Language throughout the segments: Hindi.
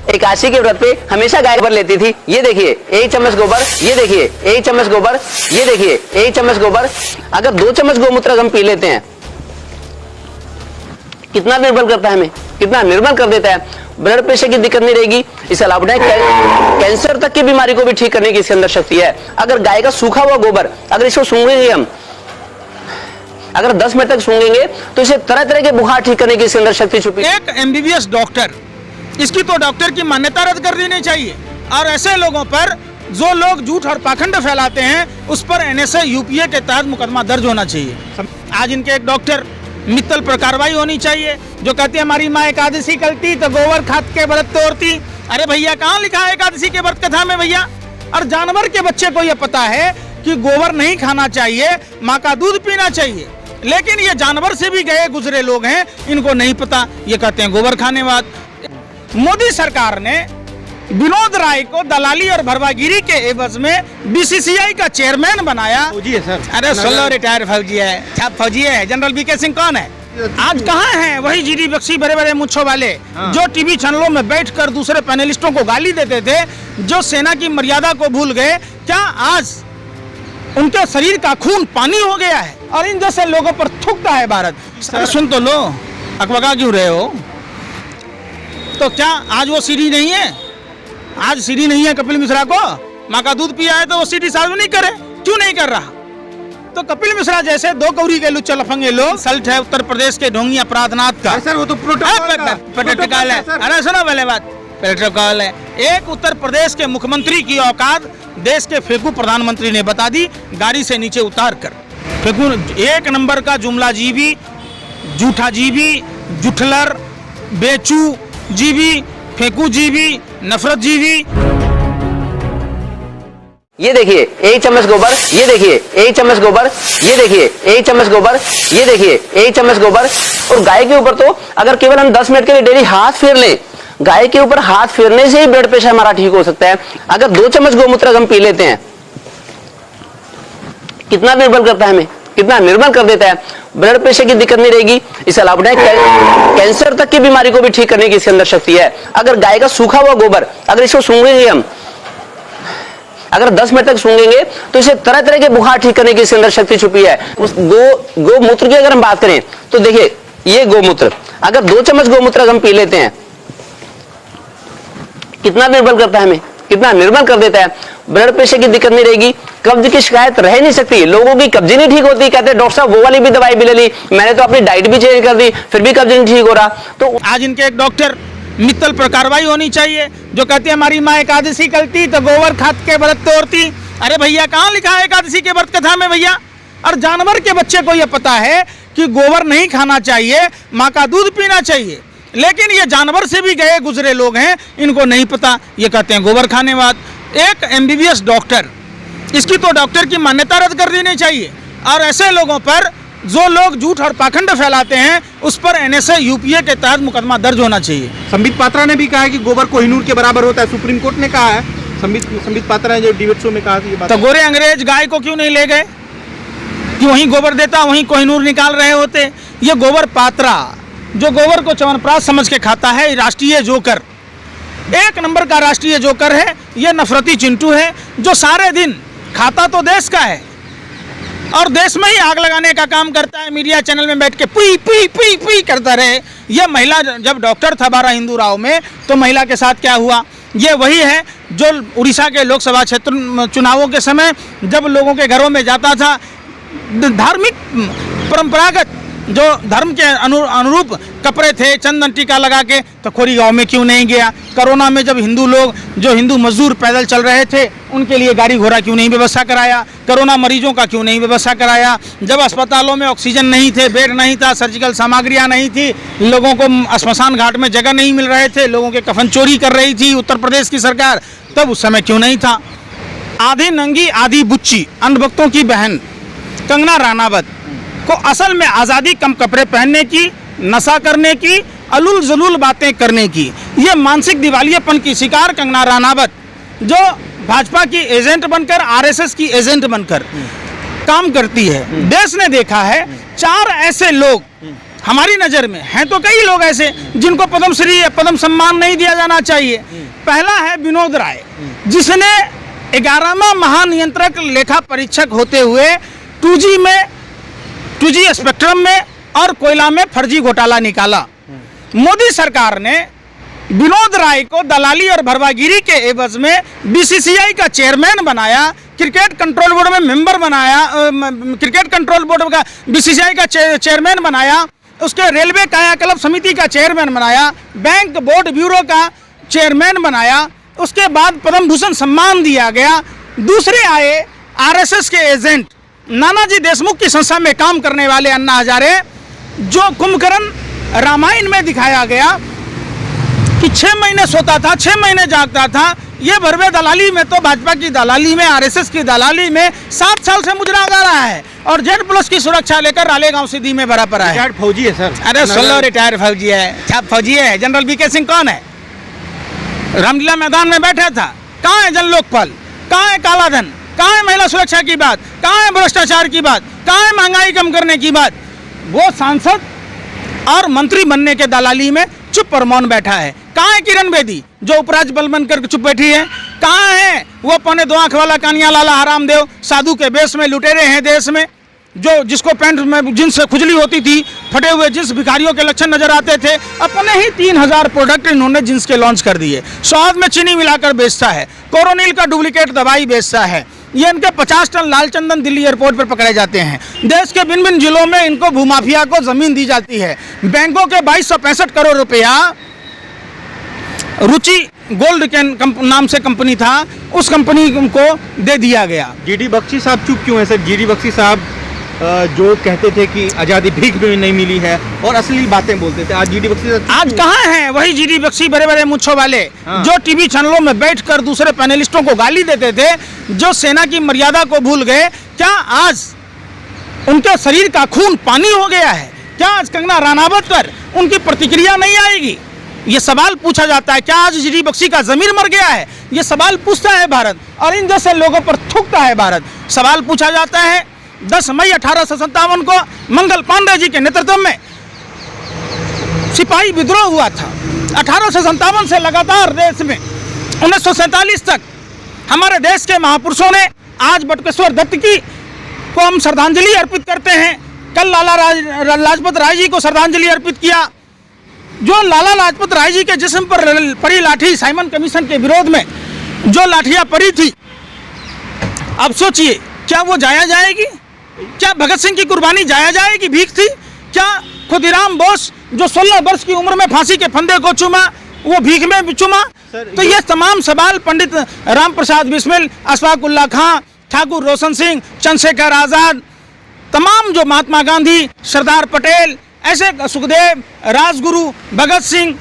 एकादशी के व्रत पे हमेशा गाय गोबर लेती थी। ये देखिए 1 चम्मच गोबर, ये देखिए 1 चम्मच गोबर, ये देखिए 1 चम्मच गोबर। अगर 2 चम्मच गोमूत्र हम पी लेते हैं, कितना निर्मल करता है हमें, कितना निर्मल कर देता है। ब्लड प्रेशर की दिक्कत नहीं रहेगी। इसके अलावा कैंसर तक की बीमारी को भी ठीक करने की इसके अंदर शक्ति है। अगर गाय का सूखा हुआ गोबर, अगर इसको सूंघेंगे हम, अगर 10 मिनट तक सूंघेंगे तो इसे तरह तरह के बुखार ठीक करने की इसके अंदर शक्ति छुपी है। एक एमबीबीएस डॉक्टर, इसकी तो डॉक्टर की मान्यता रद्द कर देनी चाहिए। और ऐसे लोगों पर जो लोग झूठ और पाखंड फैलाते हैं, उस पर एनएसए यूपीए के तहत मुकदमा दर्ज होना चाहिए। आज इनके एक डॉक्टर मित्तल पर कार्रवाई होनी चाहिए, जो कहते हैं हमारी माँ एकादशी करती तो गोबर खाद के व्रत तोड़ती। अरे भैया, कहाँ लिखा है एकादशी के व्रत कथा में भैया? और जानवर के बच्चे को यह पता है कि गोबर नहीं खाना चाहिए, माँ का दूध पीना चाहिए, लेकिन ये जानवर से भी गए गुजरे लोग हैं, इनको नहीं पता, ये कहते हैं गोबर खाने वाद। मोदी सरकार ने विनोद राय को दलाली और भरवागिरी के एवज में बीसीसीआई का चेयरमैन बनाया। फौजी है सर। अरे 16 रिटायर फौजी है, क्या फौजी है? जनरल वीके सिंह कौन है? आज कहाँ हैं वही जीडी बख्शी, बड़े बड़े मुच्छों वाले, जो टीवी चैनलों में बैठकर दूसरे पैनलिस्टों को गाली देते थे, जो सेना की मर्यादा को भूल गए। क्या आज उनके शरीर का खून पानी हो गया है? और इन जैसे लोगों पर थूकता है भारत। सुन तो लो, अकबका क्यों रहे हो? तो क्या आज वो सीडी नहीं है? आज सीडी नहीं है कपिल मिश्रा को? माँ का दूध पिया है तो वो सीडी सार्वजनिक करे, क्यों नहीं कर रहा? तो कपिल मिश्रा जैसे 2 कौड़ी के लुच्चे लफंगे लोग, सल्ट है उत्तर प्रदेश के ढोंगी अपराधनाथ का। सर वो तो प्रोटोकॉल है। अरे सुनो पहले बात, प्रोटोकॉल है। एक उत्तर प्रदेश के मुख्यमंत्री की औकात देश के फेंकू प्रधानमंत्री ने बता दी, गाड़ी से नीचे उतार कर। फेंकू 1 नंबर का जुमला जीवी, झूठा जीवी, जुठलर, बेचू जीवी, फेंकू जीवी, नफरत जीवी। ये देखिए 1 चम्मच गोबर, ये देखिए 1 चम्मच गोबर, ये देखिए 1 चम्मच गोबर, ये देखिए 1 चम्मच गोबर। और गाय के ऊपर तो अगर केवल हम 10 मिनट के लिए डेली हाथ फेर लें, गाय के ऊपर हाथ फेरने से ही ब्लड प्रेशर हमारा ठीक हो सकता है। अगर 2 चम्मच गोमूत्र हम पी लेते हैं, कितना निर्मल करता है हमें, कितना निर्मल कर देता है। ब्लड प्रेशर की दिक्कत नहीं रहेगी। इसके अलावा कैंसर तक की बीमारी को भी ठीक करने की इसके अंदर शक्ति है। अगर गाय का सूखा हुआ गोबर, अगर इसको सूंघेंगे हम, अगर 10 मिनट तक सूंघेंगे तो इसे तरह तरह के बुखार ठीक करने की इसके अंदर शक्ति छुपी है। उस गोमूत्र की अगर हम बात करें तो देखिए ये गोमूत्र, अगर 2 चम्मच गोमूत्र हम पी लेते हैं, कितना निर्मल करता है हमें, कितना निर्मल कर देता है। ब्लड प्रेशर की दिक्कत नहीं रहेगी। कब्ज की शिकायत रह नहीं सकती। लोगों की कब्ज नहीं ठीक होती, कहते हैं डॉक्टर साहब वो वाली भी दवाई भी ले ली, मैंने तो अपनी डाइट भी चेंज कर दी, फिर भी कब्ज नहीं ठीक हो रहा। तो आज इनके एक डॉक्टर मित्तल पर कार्रवाई होनी चाहिए, जो कहते हैं हमारी माँ एकादशी करती तो गोबर खाद के व्रत तोड़ती। अरे भैया, कहाँ लिखा है एकादशी के व्रत कथा में भैया? और जानवर के बच्चे को यह पता है कि गोबर नहीं खाना चाहिए, माँ का दूध पीना चाहिए, लेकिन ये जानवर से भी गए गुजरे लोग हैं, इनको नहीं पता, ये कहते हैं गोबर खाने वाद। एक एमबीबीएस डॉक्टर, इसकी तो डॉक्टर की मान्यता रद्द कर देनी चाहिए। और ऐसे लोगों पर जो लोग झूठ और पाखंड फैलाते हैं, उस पर एनएसए यूपीए के तहत मुकदमा दर्ज होना चाहिए। संबित पात्रा ने भी कहा है कि गोबर कोहिनूर के बराबर होता है, सुप्रीम कोर्ट ने कहा है। संबित पात्रा ने जो डिबेट शो में कहा था ये बात। तो गोरे अंग्रेज गाय को क्यों नहीं ले गए कि वहीं गोबर देता, वहीं कोहिनूर निकाल रहे होते? ये गोबर पात्रा जो गोबर को च्यवनप्राश समझ के खाता है, राष्ट्रीय जोकर, 1 नंबर का राष्ट्रीय जोकर है। ये नफरती चिंटू है, जो सारे दिन खाता तो देश का है और देश में ही आग लगाने का काम करता है। मीडिया चैनल में बैठ के पी पी पी पी करता रहे। ये महिला जब डॉक्टर था 12 हिंदू राव में, तो महिला के साथ क्या हुआ? ये वही है जो उड़ीसा के लोकसभा क्षेत्र चुनावों के समय जब लोगों के घरों में जाता था, धार्मिक परंपरागत जो धर्म के अनुरूप कपड़े थे, चंदन टीका लगा के, तो खोरी गांव में क्यों नहीं गया? कोरोना में जब हिंदू लोग, जो हिंदू मजदूर पैदल चल रहे थे, उनके लिए गाड़ी घोड़ा क्यों नहीं व्यवस्था कराया? कोरोना मरीजों का क्यों नहीं व्यवस्था कराया? जब अस्पतालों में ऑक्सीजन नहीं थे, बेड नहीं था, सर्जिकल सामग्रियां नहीं थी, लोगों को श्मशान घाट में जगह नहीं मिल रहे थे, लोगों के कफन चोरी कर रही थी उत्तर प्रदेश की सरकार, तब उस समय क्यों नहीं था? आधी नंगी आधी बुच्ची अंधभक्तों की बहन कंगना राणावत को असल में आज़ादी कम कपड़े पहनने की, नशा करने की, अलुल जलूल बातें करने की, ये मानसिक दिवालियेपन की शिकार कंगना राणावत, जो भाजपा की एजेंट बनकर, आरएसएस की एजेंट बनकर काम करती है। देश ने देखा है 4 ऐसे लोग हमारी नज़र में हैं तो कई लोग ऐसे जिनको पद्मश्री या पद्म सम्मान नहीं दिया जाना चाहिए। पहला है विनोद राय, जिसने 11वां महानियंत्रक लेखा परीक्षक होते हुए 2G स्पेक्ट्रम में और कोयला में फर्जी घोटाला निकाला। मोदी सरकार ने विनोद राय को दलाली और भरवागिरी के एवज में बीसीसीआई का चेयरमैन बनाया, क्रिकेट कंट्रोल बोर्ड में मेंबर बनाया, क्रिकेट कंट्रोल बोर्ड का बीसीसीआई का चेयरमैन बनाया, उसके रेलवे कायाकल्प समिति का चेयरमैन बनाया, बैंक बोर्ड ब्यूरो का चेयरमैन बनाया। उसके बाद पद्म भूषण सम्मान दिया गया। दूसरे आए आरएसएस के एजेंट, नानाजी देशमुख की संस्था में काम करने वाले अन्ना हजारे, जो कुंभकर्ण रामायण में दिखाया गया कि 6 महीने सोता था, 6 महीने जागता था। ये भरवे दलाली में तो भाजपा की दलाली में, आरएसएस की दलाली में 7 साल से मुजरा गा रहा है और Z+ की सुरक्षा लेकर रालेगांव सीधी में भरा पड़ा है। रिटायर्ड फौजी है सर। अरे 16 रिटायर्ड फौजी है, क्या फौजी है? जनरल वीके सिंह कौन है? रामलीला मैदान में बैठा था। कहाँ है जन लोकपाल? कहाँ है काला धन? कहाँ है महिला सुरक्षा की बात? कहाँ है भ्रष्टाचार की बात? कहाँ है महंगाई कम करने की बात? वो सांसद और मंत्री बनने के दलाली में चुप और मौन बैठा है। कहाँ है किरण बेदी, जो उपराज्यपाल बनकर चुप बैठी है? कहाँ है वो 2.25 आंख वाला कानिया लाला हरामदेव, साधु के बेस में लुटेरे हैं देश में, जो जिसको पैंट में जींस से खुजली होती थी, फटे हुए जींस भिखारियों के लक्षण नजर आते थे। अपने ही 3000 प्रोडक्ट इन्होंने जींस के लॉन्च कर दिए। शहद में चीनी मिलाकर बेचता है, कोरोनिल का डुप्लीकेट दवाई बेचता है। ये इनके 50 टन लाल चंदन दिल्ली एयरपोर्ट पर पकड़े जाते हैं। देश के भिन्न भिन्न जिलों में इनको भूमाफिया को जमीन दी जाती है। बैंकों के 2265 करोड़ रुपया रुचि गोल्ड के नाम से कंपनी था, उस कंपनी को दे दिया गया। जीडी बख्शी साहब चुप क्यों है सर? जीडी बख्शी साहब जो कहते थे कि आज़ादी भीख में नहीं मिली है और असली बातें बोलते थे, आज जीडी बख्शी आज कहाँ हैं वही जीडी बख्शी, बड़े बड़े मुच्छों वाले, जो टीवी चैनलों में बैठकर दूसरे पैनलिस्टों को गाली देते थे, जो सेना की मर्यादा को भूल गए? क्या आज उनके शरीर का खून पानी हो गया है? क्या आज कंगना रनावत पर उनकी प्रतिक्रिया नहीं आएगी? ये सवाल पूछा जाता है। क्या आज जीडी बख्शी का जमीर मर गया है? ये सवाल पूछता है भारत, और इन जैसे लोगों पर थूकता है भारत। सवाल पूछा जाता है 10 मई 1857 को मंगल पांडे जी के नेतृत्व में सिपाही विद्रोह हुआ था। 1857 से लगातार देश में 1947 तक हमारे देश के महापुरुषों ने, आज बटुकेश्वर दत्त की को हम श्रद्धांजलि अर्पित करते हैं, कल लाला लाजपत राय जी को श्रद्धांजलि अर्पित किया। जो लाला लाजपत राय जी के जिस्म पर पड़ी लाठी, साइमन कमीशन के विरोध में जो लाठियां पड़ी थी, अब सोचिए क्या वो जाया जाएगी? क्या भगत सिंह की कुर्बानी जाया जाएगी? भीख थी क्या? खुदीराम बोस जो 16 वर्ष की उम्र में फांसी के फंदे को चूमा, वो भीख में चूमा? तो ये तमाम सवाल पंडित राम प्रसाद बिस्मिल, अशफाक उल्लाह खां, ठाकुर रोशन सिंह, चंद्रशेखर आज़ाद, तमाम जो महात्मा गांधी, सरदार पटेल, ऐसे सुखदेव, राजगुरु, भगत सिंह,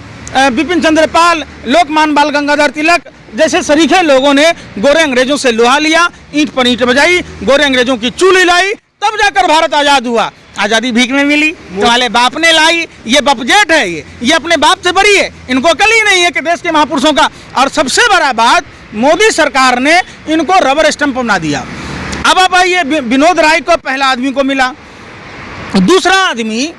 बिपिन चंद्र पाल, लोकमान्य बाल गंगाधर तिलक जैसे सरीखे लोगों ने गोरे अंग्रेजों से लोहा लिया, ईंट पर ईंट बजाई, गोरे अंग्रेजों की चूल लाई, तब जाकर भारत आज़ाद हुआ। आज़ादी भीख में मिली? तुम्हारे बाप ने लाई? ये बपजेट है, ये अपने बाप से बड़ी है, इनको कल ही नहीं है कि देश के महापुरुषों का। और सबसे बड़ा बात, मोदी सरकार ने इनको रबर स्टंप बना दिया। अब ये विनोद राय को पहला आदमी को मिला। दूसरा आदमी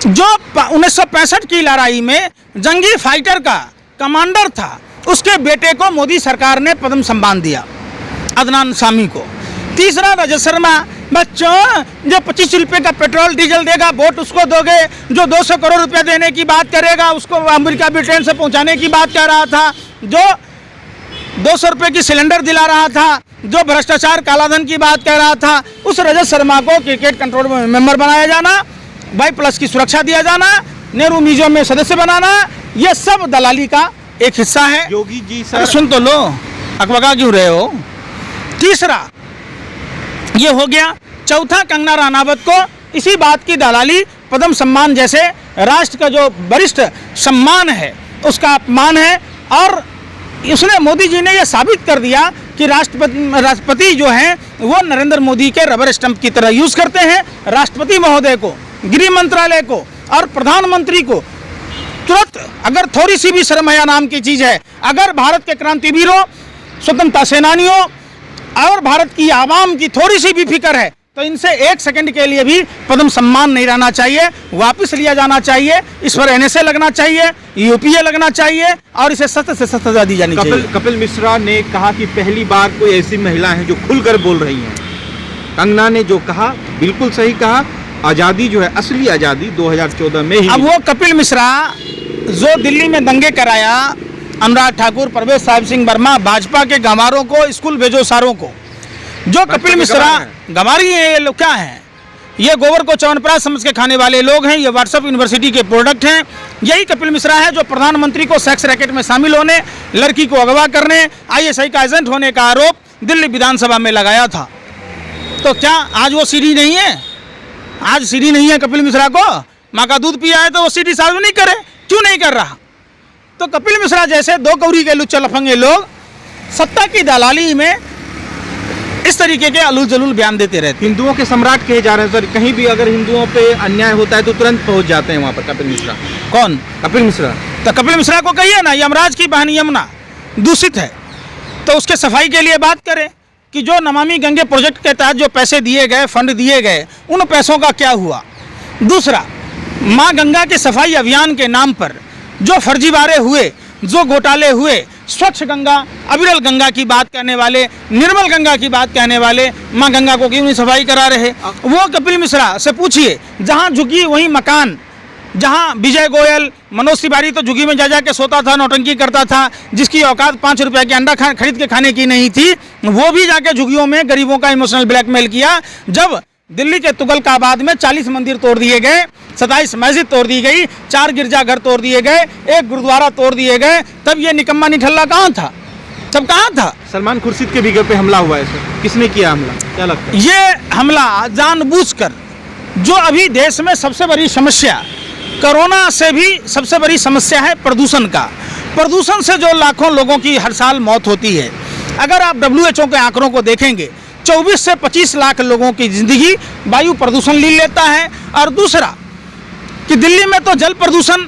जो 1965 की लड़ाई में जंगी फाइटर का कमांडर था, उसके बेटे को मोदी सरकार ने पद्म सम्मान दिया, अदनान सामी को। तीसरा रजत शर्मा, बच्चों जो 25 रुपये का पेट्रोल डीजल देगा वोट उसको दोगे, जो 200 करोड़ रुपए देने की बात करेगा उसको अमेरिका ब्रिटेन से पहुंचाने की बात कर रहा था, जो 200 रुपये की सिलेंडर दिला रहा था, जो भ्रष्टाचार कालाधन की बात कह रहा था, उस रजत शर्मा को क्रिकेट कंट्रोल में मेंबर बनाया जाना, Y+ की सुरक्षा दिया जाना, नेहरू म्यूजियम में सदस्य बनाना, ये सब दलाली का एक हिस्सा है। योगी जी सर, सुन तो लो, अकबका क्यों रहे हो? तीसरा ये हो गया। चौथा, कंगना रनावत को इसी बात की दलाली, पद्म सम्मान जैसे राष्ट्र का जो वरिष्ठ सम्मान है उसका अपमान है। और उसने, मोदी जी ने यह साबित कर दिया कि राष्ट्रपति जो हैं वो नरेंद्र मोदी के रबर स्टंप की तरह यूज करते हैं। राष्ट्रपति महोदय को, गृह मंत्रालय को और प्रधानमंत्री को तुरंत, अगर थोड़ी सी भी शर्म हया नाम की चीज़ है, अगर भारत के क्रांतिवीरों, स्वतंत्रता सेनानियों और भारत की आवाम की थोड़ी सी भी फिक्र है, तो इनसे 1 सेकंड के लिए भी पद्म सम्मान नहीं रहना चाहिए, वापस लिया जाना चाहिए। इस पर NSA लगना चाहिए, UPA लगना चाहिए और इसे सख्त से सख्त सजा दी जानी चाहिए। कपिल मिश्रा ने कहा कि पहली बार कोई ऐसी महिला है जो खुलकर बोल रही हैं। कंगना ने जो कहा बिल्कुल सही कहा, आज़ादी जो है असली आज़ादी 2014 में ही। अब वो कपिल मिश्रा जो दिल्ली में दंगे कराया, अनुराग ठाकुर, परवेज साहिब सिंह वर्मा, भाजपा के गंवारों को स्कूल भेजो सारों को, जो कपिल मिश्रा गंवारी है, ये लोग क्या हैं? ये गोबर को च्यवनप्राश समझ के खाने वाले लोग हैं। ये व्हाट्सएप यूनिवर्सिटी के प्रोडक्ट हैं। यही कपिल मिश्रा है जो प्रधानमंत्री को सेक्स रैकेट में शामिल होने, लड़की को अगवा करने, ISI का एजेंट होने का आरोप दिल्ली विधानसभा में लगाया था। तो क्या आज वो सीढ़ी नहीं है? आज सीढ़ी नहीं है कपिल मिश्रा को? माँ का दूध पिया है तो वो सीढ़ी सार्वजनिक करे, क्यों नहीं कर रहा? तो कपिल मिश्रा जैसे दो कौड़ी के लुच्चे लफंगे लोग सत्ता की दलाली में इस तरीके के अलूल जलूल बयान देते रहते। हिंदुओं के सम्राट कहे जा रहे हैं सर, कहीं भी अगर हिंदुओं पे अन्याय होता है तो तुरंत पहुंच जाते हैं वहां पर कपिल मिश्रा। कौन? कपिल मिश्रा। तो कपिल मिश्रा को कहिए ना, यमराज की बहन यमुना दूषित है तो उसके सफाई के लिए बात करें कि जो नमामि गंगे प्रोजेक्ट के तहत जो पैसे दिए गए, फंड दिए गए, उन पैसों का क्या हुआ। दूसरा, माँ गंगा के सफाई अभियान के नाम पर जो फर्जीवाड़े हुए, जो घोटाले हुए, स्वच्छ गंगा, अविरल गंगा की बात करने वाले, निर्मल गंगा की बात कहने वाले, माँ गंगा को क्यों नहीं सफाई करा रहे? वो कपिल मिश्रा से पूछिए। जहाँ झुकी वहीं मकान, जहाँ विजय गोयल, मनोज तिवारी तो झुग्गी में जा जा के सोता था, नौटंकी करता था, जिसकी औकात 5 रुपए के अंडा खरीद के खाने की नहीं थी, वो भी जाके झुग्गियों में गरीबों का इमोशनल ब्लैकमेल किया। जब दिल्ली के तुगलकाबाद में 40 मंदिर तोड़ दिए गए, 27 मस्जिद तोड़ दी गई, 4 गिरजाघर तोड़ दिए गए, 1 गुरुद्वारा तोड़ दिए गए, तब ये निकम्मा निठल्ला कहाँ था? तब कहाँ था? सलमान खुर्शीद के भी घर पे हमला हुआ है सर, किसने किया हमला, क्या लगता है? ये हमला जानबूझकर, जो अभी देश में सबसे बड़ी समस्या, कोरोना से भी सबसे बड़ी समस्या है प्रदूषण का। प्रदूषण से जो लाखों लोगों की हर साल मौत होती है, अगर आप WHO के आंकड़ों को देखेंगे, 24 से 25 लाख लोगों की जिंदगी वायु प्रदूषण ले लेता है। और दूसरा कि दिल्ली में तो जल प्रदूषण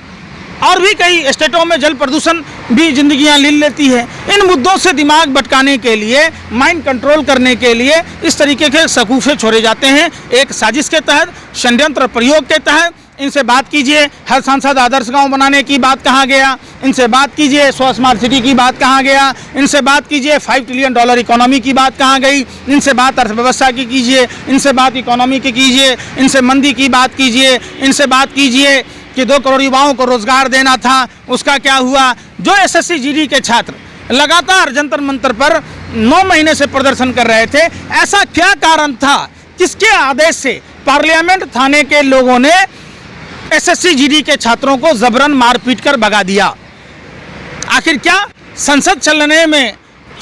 और भी कई स्टेटों में जल प्रदूषण भी जिंदगियां ले लेती है। इन मुद्दों से दिमाग भटकाने के लिए, माइंड कंट्रोल करने के लिए इस तरीके के शकूफे छोड़े जाते हैं। एक साजिश के तहत, षड्यंत्र प्रयोग के तहत इनसे बात कीजिए। हर सांसद आदर्श गांव बनाने की बात कहाँ गया? इनसे बात कीजिए। स्मार्ट सिटी की बात कहाँ गया? इनसे बात कीजिए। $5 ट्रिलियन इकोनॉमी की बात कहाँ गई? इनसे बात अर्थव्यवस्था की कीजिए, इनसे बात इकोनॉमी की कीजिए, इनसे मंदी की बात कीजिए, इनसे बात कीजिए कि 2 करोड़ युवाओं को रोजगार देना था, उसका क्या हुआ? जो SSC GD के छात्र लगातार जंतर मंतर पर 9 महीने से प्रदर्शन कर रहे थे, ऐसा क्या कारण था? किसके आदेश से पार्लियामेंट थाने के लोगों ने SSC GD के छात्रों को जबरन मारपीट कर भगा दिया? आखिर क्या संसद चलने में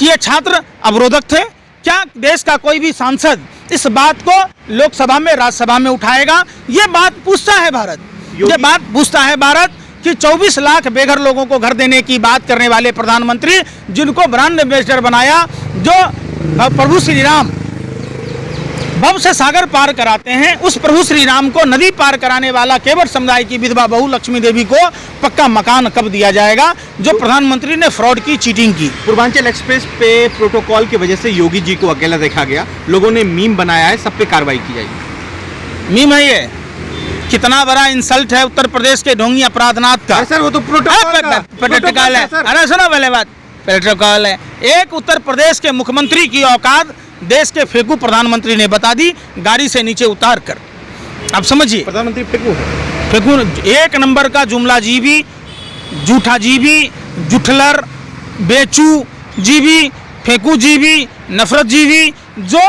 ये छात्र अवरोधक थे? क्या देश का कोई भी सांसद इस बात को लोकसभा में, राज्यसभा में उठाएगा? ये बात पूछता है भारत, ये बात पूछता है भारत कि 24 लाख बेघर लोगों को घर देने की बात करने वाले प्रधानमंत्री, जिनको ब्रांड एम्बेसडर बनाया, जो प्रभु श्री राम भव से सागर पार कराते हैं, उस प्रभु श्री राम को नदी पार कराने वाला केवट समुदाय की विधवा बहू लक्ष्मी देवी को पक्का मकान कब दिया जाएगा? जो प्रधानमंत्री ने फ्रॉड की, चीटिंग की। पूर्वांचल एक्सप्रेस पे प्रोटोकॉल की वजह से योगी जी को अकेला देखा गया, लोगों ने मीम बनाया है, सब पे कार्रवाई की जाएगी। मीम है ये? कितना बड़ा इंसल्ट है उत्तर प्रदेश के ढोंगी अपराधनाथ का। सर वो तो प्रोटोकॉल है। अरे सुनो पहले बात, प्रोटोकॉल है। एक उत्तर प्रदेश के मुख्यमंत्री की औकात देश के फेंकू प्रधानमंत्री ने बता दी, गाड़ी से नीचे उतार कर। अब समझिए, प्रधानमंत्री फेंकू एक नंबर का जुमला जीवी, झूठा जीवी, जुठलर, बेचू जीवी, फेंकू जीवी, नफरत जीवी, जो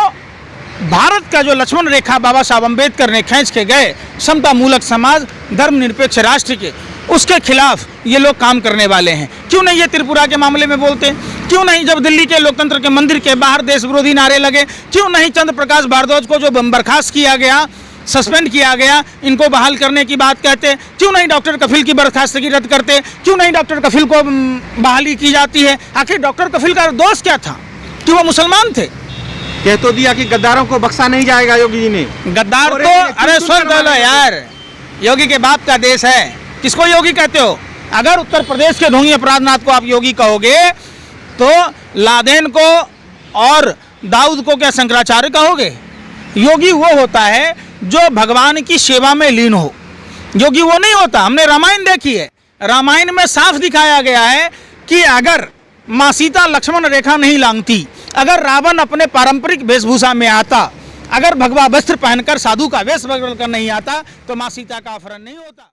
भारत का जो लक्ष्मण रेखा बाबा साहब अम्बेडकर ने खींच के गए, समता मूलक समाज, धर्मनिरपेक्ष राष्ट्र के, उसके खिलाफ ये लोग काम करने वाले हैं। क्यों नहीं ये त्रिपुरा के मामले में बोलते? क्यों नहीं जब दिल्ली के लोकतंत्र के मंदिर के बाहर देश विरोधी नारे लगे? क्यों नहीं चंद्र प्रकाश भारद्वाज को जो बर्खास्त किया गया, सस्पेंड किया गया, इनको बहाल करने की बात कहते? क्यों नहीं डॉक्टर कफिल की बर्खास्तगी रद्द करते? क्यों नहीं डॉक्टर कफिल को बहाली की जाती है? आखिर डॉक्टर कफिल का दोष क्या था कि वो मुसलमान थे? कह तो दिया कि गद्दारों को बख्शा नहीं जाएगा योगी जी ने। गद्दार तो अरे सुन दो यार, योगी के बाप का देश है, किसको योगी कहते हो? अगर उत्तर प्रदेश के ढोंगी अपराधनाथ को आप योगी कहोगे तो लादेन को और दाऊद को क्या शंकराचार्य कहोगे? योगी वो होता है जो भगवान की सेवा में लीन हो। योगी वो नहीं होता। हमने रामायण देखी है, रामायण में साफ दिखाया गया है कि अगर माँ सीता लक्ष्मण रेखा नहीं लांघती, अगर रावण अपने पारंपरिक वेशभूषा में आता, अगर भगवा वस्त्र पहनकर साधु का वेश बदल कर नहीं आता, तो माँ सीता का अपहरण नहीं होता।